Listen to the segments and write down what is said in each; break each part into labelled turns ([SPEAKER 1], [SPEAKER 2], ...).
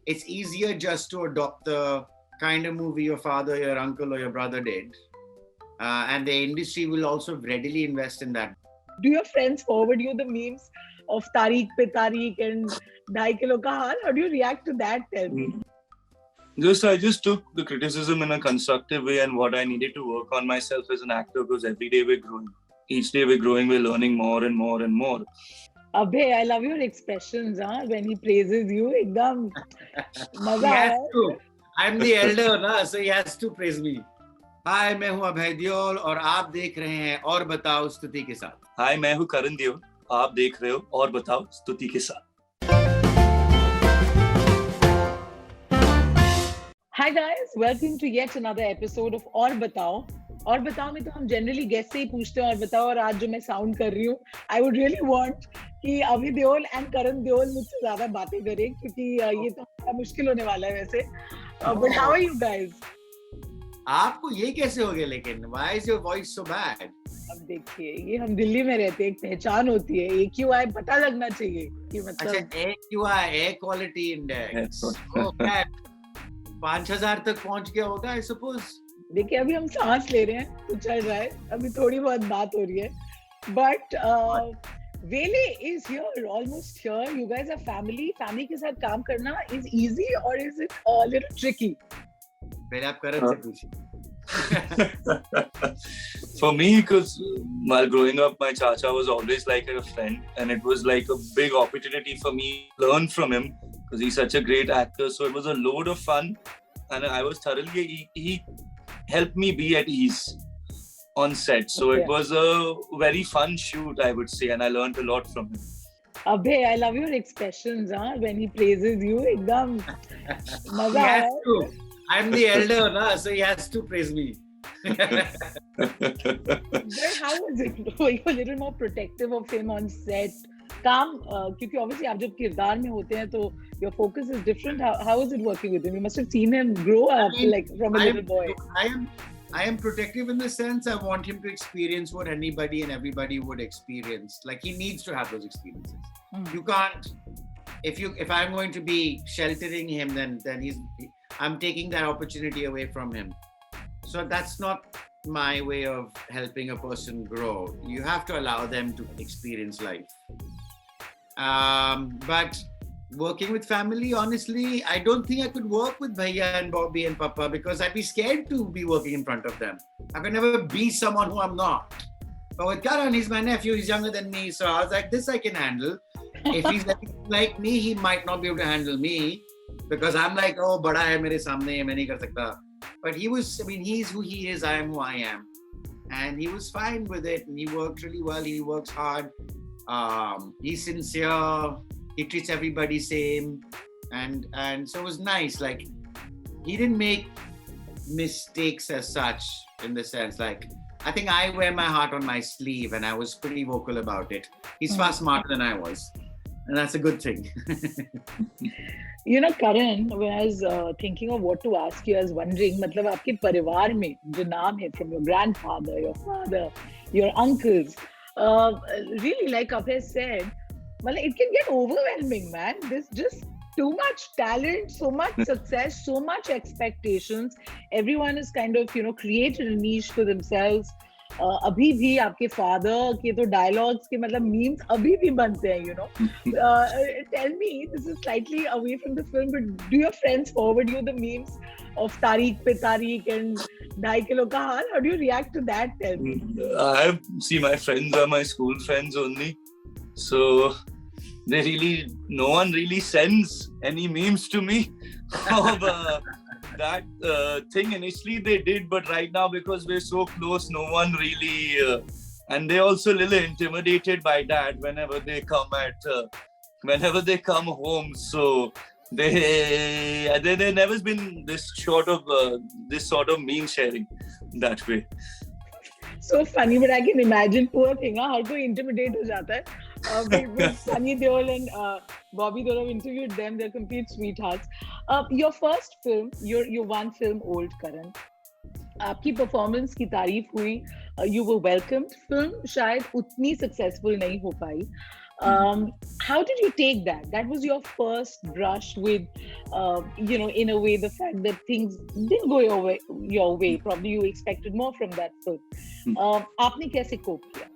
[SPEAKER 1] it's easier just to adopt the kind of movie your father, your uncle, or your brother did. And the industry will also readily invest in that.
[SPEAKER 2] Do your friends forward you the memes of Tariq pe Tariq and 2.5 kilo ka haal? How do you react to that? Tell me.
[SPEAKER 3] I just took the criticism in a constructive way and what I needed to work on myself as an actor, because every day we're growing. Each day we're growing, we're learning more and more and more.
[SPEAKER 2] Abhay, I love your expressions, when he praises you. Ekdam maza
[SPEAKER 1] He has
[SPEAKER 2] aaya.
[SPEAKER 1] to. I'm the elder, na, so he has to praise me. Hi, मैं हूँ अभय देओल और आप देख रहे हैं और बताओ स्तुति के साथ.
[SPEAKER 3] Hi, मैं हूँ करण देओल. आप देख रहे हो और बताओ स्तुति के साथ.
[SPEAKER 2] Hi guys, welcome to yet another episode of और बताओ. और बताओ में तो हम जनरली गेस्ट से ही पूछते हैं और बताओ, और आज जो मैं साउंड कर रही हूँ, I would really want कि अभय देओल एंड करण देओल मुझसे ज्यादा बातें करें, क्योंकि ये तो मुश्किल होने वाला है वैसे. But how are you guys?
[SPEAKER 1] आपको ये कैसे हो गया लेकिन? Why is your voice so bad?
[SPEAKER 2] अब देखिए, ये हम दिल्ली में रहते हैं, एक पहचान होती है, AQI पता लगना चाहिए कि मतलब.
[SPEAKER 1] अच्छा, AQI, Air Quality Index. Okay. 5,000 तक पहुंच गया होगा, I suppose.
[SPEAKER 2] देखिए, अभी हम सांस ले रहे हैं तो चल रहा है, अभी थोड़ी बहुत बात हो रही है. But Velle is here, almost here. You guys are family. Family के साथ काम करना is easy or is it a little tricky?
[SPEAKER 1] पहले आप करण से पूछिए.
[SPEAKER 3] For me, because while growing up, my chacha was always like a friend, and it was like a big opportunity for me to learn from him because he's such a great actor. So it was a load of fun, and I was thoroughly. He helped me be at ease on set. So It was a very fun shoot, I would say, and I learned a lot from him.
[SPEAKER 2] Abhay, I love your expressions, when he praises you. Ekdam maza
[SPEAKER 1] He has
[SPEAKER 2] aaya.
[SPEAKER 1] to. I'm the elder, na, so he has to praise me.
[SPEAKER 2] But how was it? Were you a little more protective of him on set? काम, क्योंकि obviously आप जब किरदार में होते हैं तो your focus is different. How is it working with him? You must have seen him grow up like from a little boy.
[SPEAKER 1] I am protective in the sense I want him to experience what anybody and everybody would experience. Like, he needs to have those experiences. You can't. If I'm going to be sheltering him, then I'm taking that opportunity away from him. So that's not my way of helping a person grow. You have to allow them to experience life. But working with family, honestly, I don't think I could work with Bhaiya and Bobby and Papa because I'd be scared to be working in front of them. I could never be someone who I'm not. But with Karan, he's my nephew, he's younger than me, so I was like, this I can handle. If he's like me, he might not be able to handle me because I'm like, oh, bada hai mere samne, main nahi kar sakta. But he's who he is, I am who I am. And he was fine with it, and he worked really well, he works hard. He's sincere, he treats everybody same, and so it was nice. Like, he didn't make mistakes as such, in the sense, like, I think I wear my heart on my sleeve, and I was pretty vocal about it. He's far smarter than I was, and that's a good thing.
[SPEAKER 2] You know, Karan, when I was thinking of what to ask you, I was wondering, मतलब आपके परिवार में जो नाम है, from your grandfather, your father, your uncles, really, like Abhay said, well, it can get overwhelming, man. There's just too much talent, so much success, so much expectations. Everyone is kind of, created a niche for themselves. अभी भी आपके father के तो dialogues के मतलब memes अभी भी बनते हैं, Tell me, this is slightly away from the film, but do your friends forward you the memes of Tariq pe Tariq and 2.5 kilo ka haal? How do you react to that? Tell me.
[SPEAKER 3] My friends are my school friends only. So no one really sends any memes to me of that thing. Initially they did, but right now, because we're so close, no one really, and they're also a little intimidated by that whenever they come home. So there never been this sort of meme sharing that way.
[SPEAKER 2] So funny, but I can imagine, poor thing, हर कोई intimidate हो जाता है. With Sunny Deol and Bobby Deol, I've interviewed them. They're complete sweethearts. Your first film, your one film, Old Karan. आपकी performance की तारीफ हुई. You were welcomed. Film शायद उतनी successful नहीं हो पाई. How did you take that? That was your first brush with, in a way, the fact that things didn't go your way. Probably you expected more from that film. आपने कैसे cope किया?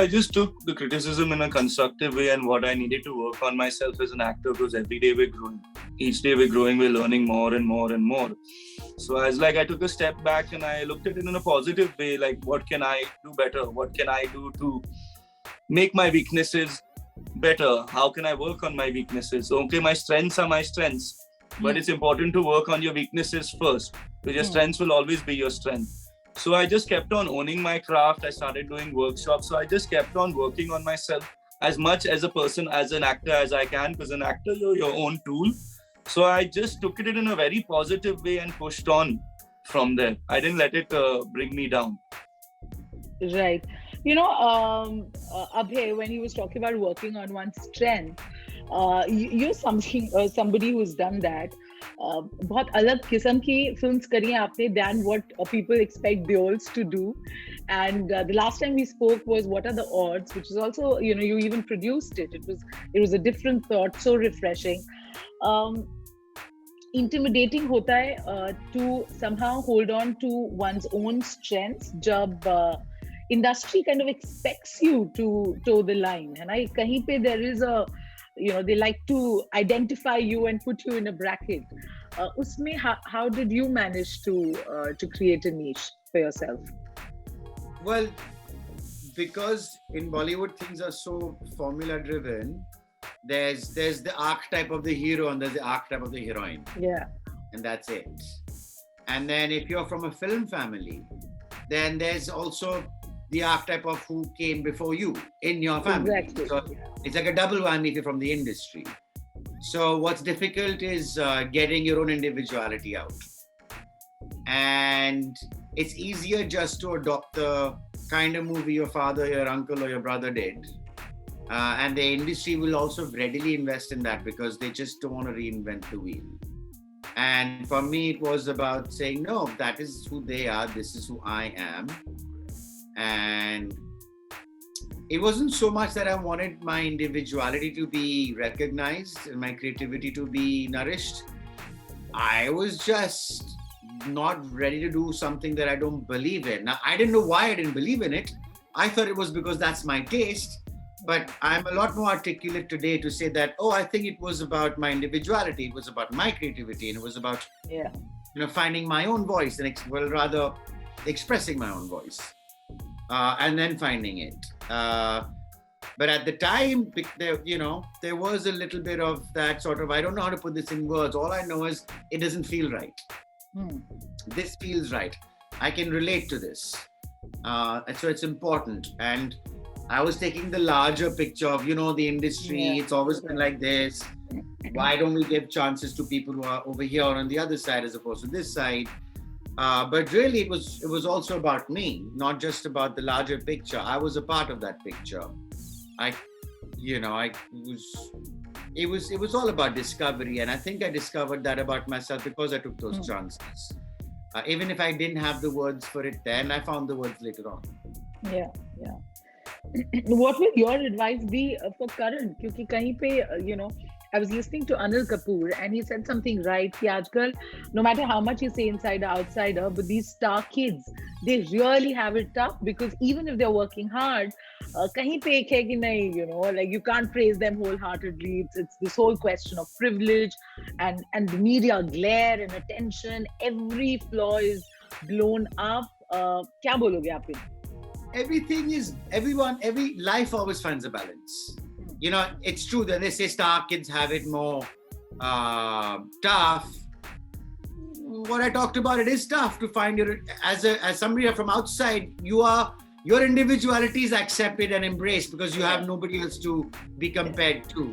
[SPEAKER 3] I just took the criticism in a constructive way and what I needed to work on myself as an actor, because every day we're growing. Each day we're growing, we're learning more and more and more. So I took a step back and I looked at it in a positive way, like what can I do better? What can I do to make my weaknesses better? How can I work on my weaknesses? Okay, my strengths are my strengths, but it's important to work on your weaknesses first, because your strengths will always be your strength. So I just kept on owning my craft. I started doing workshops. So I just kept on working on myself as much as a person, as an actor as I can, because an actor, you're your own tool. So I just took it in a very positive way and pushed on from there. I didn't let it bring me down.
[SPEAKER 2] Right. Abhay, when he was talking about working on one's strength, you're somebody who's done that. बहुत अलग किस्म की films करी हैं आपने than what people expect Deols to do. And the last time we spoke was What Are the Odds, which is also, you even produced it. It was a different thought, so refreshing. Intimidating होता है to somehow hold on to one's own strengths जब industry kind of expects you to toe the line. And kahin pe there is a, they like to identify you and put you in a bracket. Usme, how did you manage to create a niche for yourself?
[SPEAKER 1] Well, because in Bollywood things are so formula driven, there's the archetype of the hero and there's the archetype of the heroine.
[SPEAKER 2] Yeah.
[SPEAKER 1] And that's it. And then if you're from a film family, then there's also the archetype of who came before you in your family.
[SPEAKER 2] Exactly.
[SPEAKER 1] So it's like a double whammy if you're from the industry. So what's difficult is getting your own individuality out. And it's easier just to adopt the kind of movie your father, your uncle, or your brother did. And the industry will also readily invest in that because they just don't want to reinvent the wheel. And for me, it was about saying, no, that is who they are. This is who I am. And it wasn't so much that I wanted my individuality to be recognized and my creativity to be nourished. I was just not ready to do something that I don't believe in. Now, I didn't know why I didn't believe in it. I thought it was because that's my taste. But I'm a lot more articulate today to say that, I think it was about my individuality. It was about my creativity. And it was about, finding my own voice and rather expressing my own voice. And then finding it. But at the time, there was a little bit of that sort of, I don't know how to put this in words. All I know is it doesn't feel right. This feels right. I can relate to this. So it's important. And I was taking the larger picture of, the industry. Yeah. It's always been like this. Why don't we give chances to people who are over here on the other side as opposed to this side? But really, it was also about me, not just about the larger picture. I was a part of that picture. It was all about discovery, and I think I discovered that about myself because I took those chances. Even if I didn't have the words for it then, I found the words later on.
[SPEAKER 2] Yeah. What will your advice be for Karan? Because kahin pe, I was listening to Anil Kapoor and he said something right. Ki aajkal, no matter how much you say insider, outsider, but these star kids, they really have it tough because even if they're working hard, kahin pe ek hai ki nahi, like you can't praise them wholeheartedly. It's this whole question of privilege and the media glare and attention. Every flaw is blown up. Kya bologe aap? Every
[SPEAKER 1] life always finds a balance. It's true that they say star kids have it more tough. What I talked about, it is tough to find as somebody from outside, your individuality is accepted and embraced because you have nobody else to be compared to.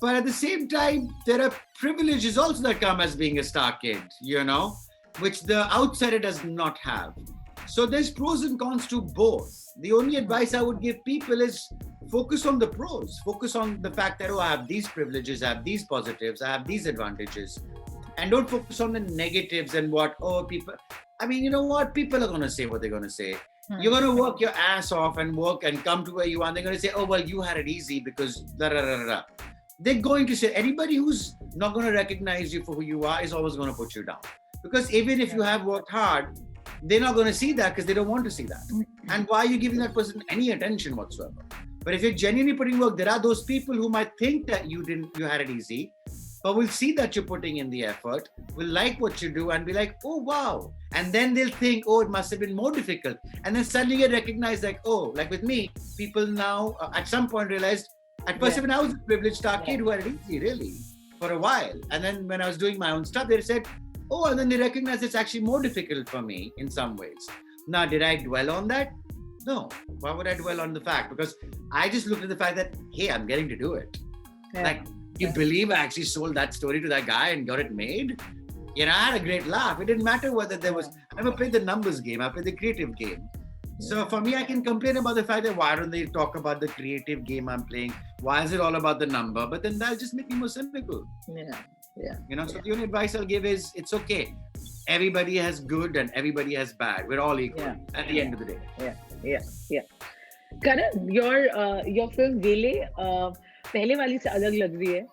[SPEAKER 1] But at the same time, there are privileges also that come as being a star kid, which the outsider does not have. So there's pros and cons to both. The only advice I would give people is focus on the pros. Focus on the fact that, I have these privileges, I have these positives, I have these advantages. And don't focus on the negatives and people... I mean, you know what? People are going to say what they're going to say. You're going to work your ass off and work and come to where you are. And they're going to say, oh, well, you had it easy because da da da da. They're going to say, anybody who's not going to recognize you for who you are is always going to put you down. Because even if you have worked hard, they're not going to see that because they don't want to see that. And why are you giving that person any attention whatsoever? But if you're genuinely putting work, there are those people who might think that you had it easy, but will see that you're putting in the effort, will like what you do and be like, oh, wow. And then they'll think, oh, it must have been more difficult. And then suddenly you recognize like, oh, like with me, people now at some point realized, at first even I was a privileged star kid who had it easy, really, for a while. And then when I was doing my own stuff, they said, oh, and then they recognized it's actually more difficult for me in some ways. Now, did I dwell on that? No. Why would I dwell on the fact? Because I just looked at the fact that, hey, I'm getting to do it. Like, you believe I actually sold that story to that guy and got it made? You know, I had a great laugh. It didn't matter whether there was, I never played the numbers game, I played the creative game. So for me, I can complain about the fact that why don't they talk about the creative game I'm playing? Why is it all about the number? But then that'll just make me more cynical. You know, so the only advice I'll give is it's okay. Everybody has good and everybody has bad. We're all equal at the end of the day.
[SPEAKER 2] Karan, your film Velle, पहले वाली से अलग लग रही है.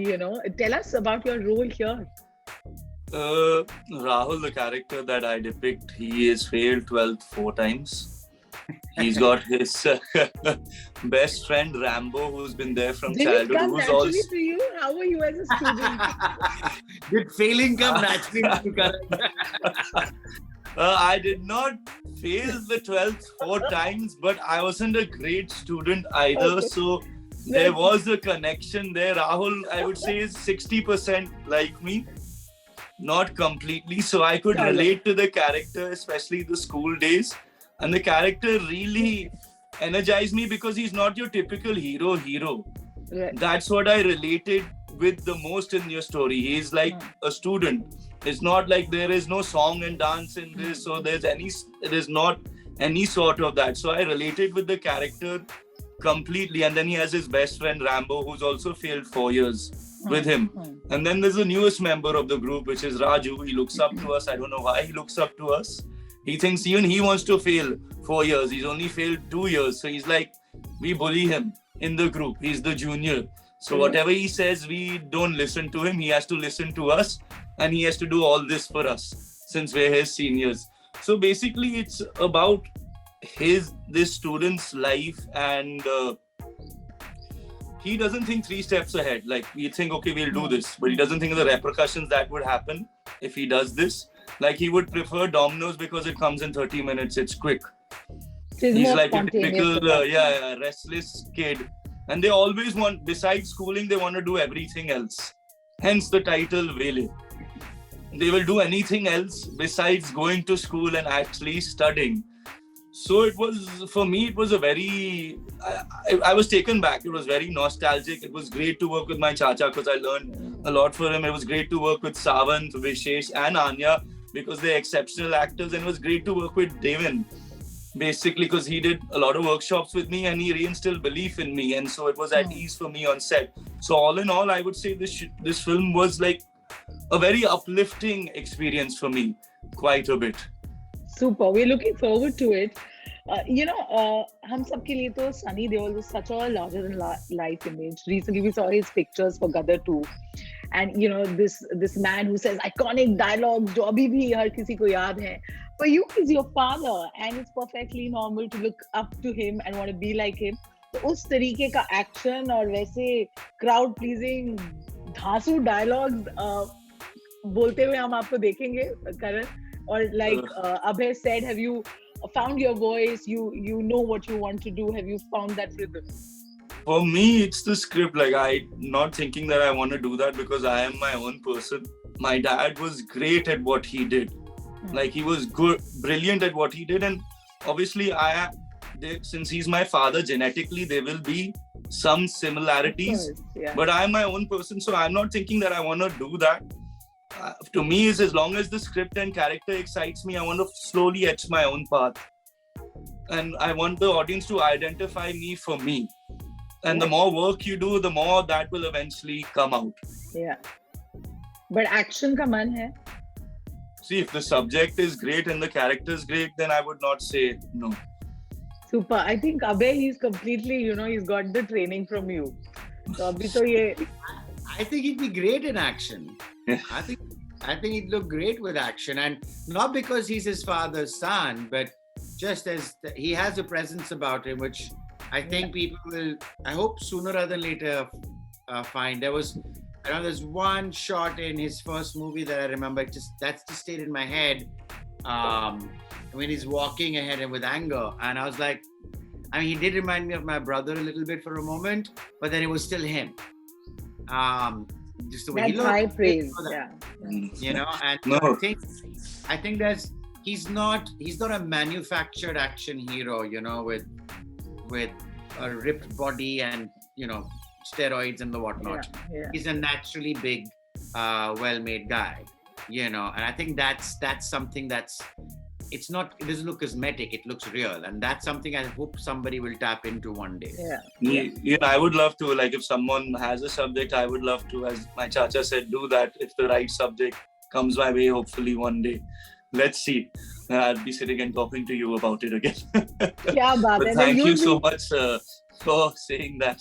[SPEAKER 2] You know, tell us about your role here.
[SPEAKER 3] Rahul, the character that I depict, he has failed 12th 4 times. He's got his best friend Rambo, who's been there from childhood.
[SPEAKER 2] Did it come naturally to you? How were you as a student?
[SPEAKER 1] Did failing come naturally to you?
[SPEAKER 3] I did not fail the 12th 4 times, but I wasn't a great student either. So there was a connection there. Rahul, I would say, is 60% like me. Not completely. So I could relate to the character, especially the school days. And the character really energized me because he's not your typical hero. Right. That's what I related with the most in your story. He's like a student. It's not like there is no song and dance in this, or there is not any sort of that. So I related with the character completely. And then he has his best friend Rambo, who's also failed 4 years with him. And then there's the newest member of the group, which is Raju. He looks up to us. I don't know why he looks up to us. He thinks even he wants to fail 4 years. He's only failed 2 years. So he's like, we bully him in the group. He's the junior. So whatever he says, we don't listen to him. He has to listen to us. And he has to do all this for us since we're his seniors. So basically, it's about this student's life, and he doesn't think 3 steps ahead. Like, we think, okay, we'll do this. But he doesn't think of the repercussions that would happen if he does this. Like, he would prefer Domino's because it comes in 30 minutes. It's quick. He's like a typical restless kid. And they always want, besides schooling, they want to do everything else. Hence the title Velle. They will do anything else besides going to school and actually studying. So it was, for me, it was a very, I was taken back. It was very nostalgic. It was great to work with my chacha because I learned a lot from him. It was great to work with Savant, Vishesh and Anya because they're exceptional actors. And it was great to work with Devin, basically because he did a lot of workshops with me and he reinstilled belief in me. And so it was at ease for me on set. So all in all, I would say this film was like a very uplifting experience for me, quite a bit.
[SPEAKER 2] Super. We're looking forward to it. You know, hum sab ke liye to Sunny Deol was such a larger than life image. Recently, we saw his pictures for Gadar 2. And, you know, this man who says iconic dialogue, jo abhi bhi har kisi ko yaad hai. For you, he's your father. And it's perfectly normal to look up to him and want to be like him. So, उस तरीके का action और वैसे crowd pleasing धांसू dialogues बोलते हुए हम आपको देखेंगे, Karan. Or like Abhay said, have you found your voice? You know what you want to do. Have you found that rhythm?
[SPEAKER 3] For me, it's the script. Like, I'm not thinking that I want to do that because I am my own person. My dad was great at what he did. Like, he was good, brilliant at what he did. And obviously, since he's my father, genetically, there will be some similarities. But I'm my own person, so I'm not thinking that I want to do that. To me, is as long as the script and character excites me, I want to slowly etch my own path. And I want the audience to identify me for me. And the more work you do, the more that will eventually come out.
[SPEAKER 2] Yeah. But action ka man hai?
[SPEAKER 3] See, if the subject is great and the character is great, then I would not say no.
[SPEAKER 2] Super. I think Abhay, he's completely, he's got the training from you. So abhi to ye...
[SPEAKER 1] I think he'd be great in action.
[SPEAKER 3] Yeah.
[SPEAKER 1] I think he'd look great with action, and not because he's his father's son, but just as he has a presence about him, which I think people will, I hope sooner rather than later, find. There's one shot in his first movie that I remember. That's just stayed in my head. When he's walking ahead and with anger, and I was like, he did remind me of my brother a little bit for a moment, but then it was still him. Just the way
[SPEAKER 2] that's
[SPEAKER 1] he looked.
[SPEAKER 2] high praise. Yeah.
[SPEAKER 1] And
[SPEAKER 3] No.
[SPEAKER 1] I think he's not a manufactured action hero, with a ripped body and steroids and the whatnot.
[SPEAKER 2] Yeah.
[SPEAKER 1] He's a naturally big, well-made guy, and I think that's something it doesn't look cosmetic, it looks real, and that's something I hope somebody will tap into one day.
[SPEAKER 3] Yeah, I would love to, like, if someone has a subject, I would love to, as my chacha said, do that if the right subject comes my way, hopefully one day. Let's see. I'll be sitting and talking to you about it again. But thank you so much for saying that.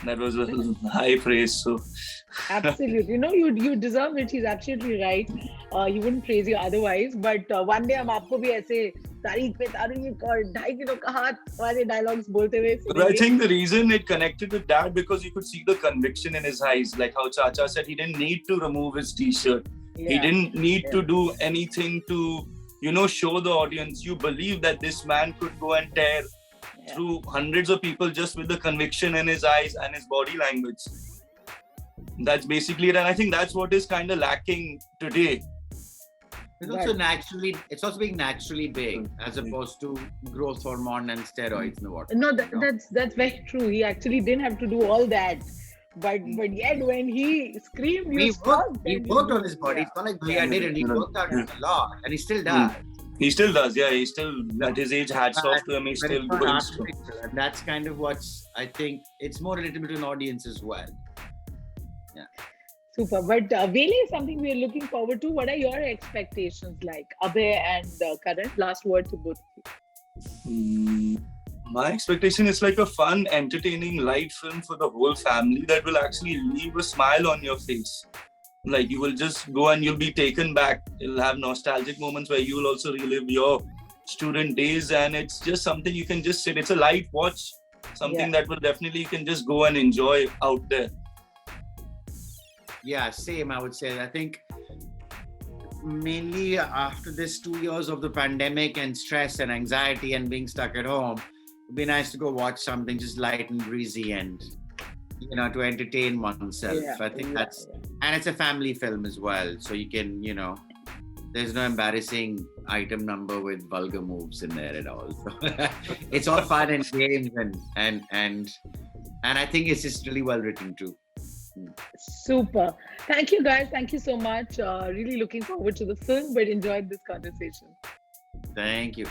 [SPEAKER 3] That was a high praise. So
[SPEAKER 2] absolutely, you deserve it. He's absolutely right. He wouldn't praise you otherwise. But one day, हम आपको भी ऐसे तारीख पे तारीख और 2.5 kilo का हाथ वाले dialogues बोलते हुए सुनेंगे.
[SPEAKER 3] But I think the reason it connected with that because you could see the conviction in his eyes, like how Chacha said, he didn't need to remove his T-shirt. Yeah. He didn't need to do anything to, show the audience. You believe that this man could go and tear through hundreds of people just with the conviction in his eyes and his body language. That's basically it, and I think that's what is kind of lacking today.
[SPEAKER 1] It's also being naturally big as opposed to growth hormone and steroids and what.
[SPEAKER 2] No, that's very true. He actually didn't have to do all that. But yet when he screamed,
[SPEAKER 1] he worked on his body. It's not like Bhaiya didn't. He worked out a lot, and he still does.
[SPEAKER 3] He still does, yeah. He still, at his age, hats off to him. He's still going strong.
[SPEAKER 1] And that's kind of I think it's more relatable to an audience as well. Yeah.
[SPEAKER 2] Super. But Velle is something we are looking forward to. What are your expectations like? Abhay and Karan, last word to both of you.
[SPEAKER 3] My expectation is like a fun, entertaining, light film for the whole family that will actually leave a smile on your face. Like, you will just go and you'll be taken back. You'll have nostalgic moments where you will also relive your student days, and it's just something you can just sit. It's a light watch, something that will definitely you can just go and enjoy out there.
[SPEAKER 1] Yeah, same. I would say. I think mainly after this 2 years of the pandemic and stress and anxiety and being stuck at home, it'd be nice to go watch something just light and breezy and to entertain oneself. I think and it's a family film as well, so you can there's no embarrassing item number with vulgar moves in there at all. So it's all fun and games and I think it's just really well written too.
[SPEAKER 2] Super. Thank you guys. Thank you so much. Really looking forward to the film, but enjoyed this conversation.
[SPEAKER 1] Thank you.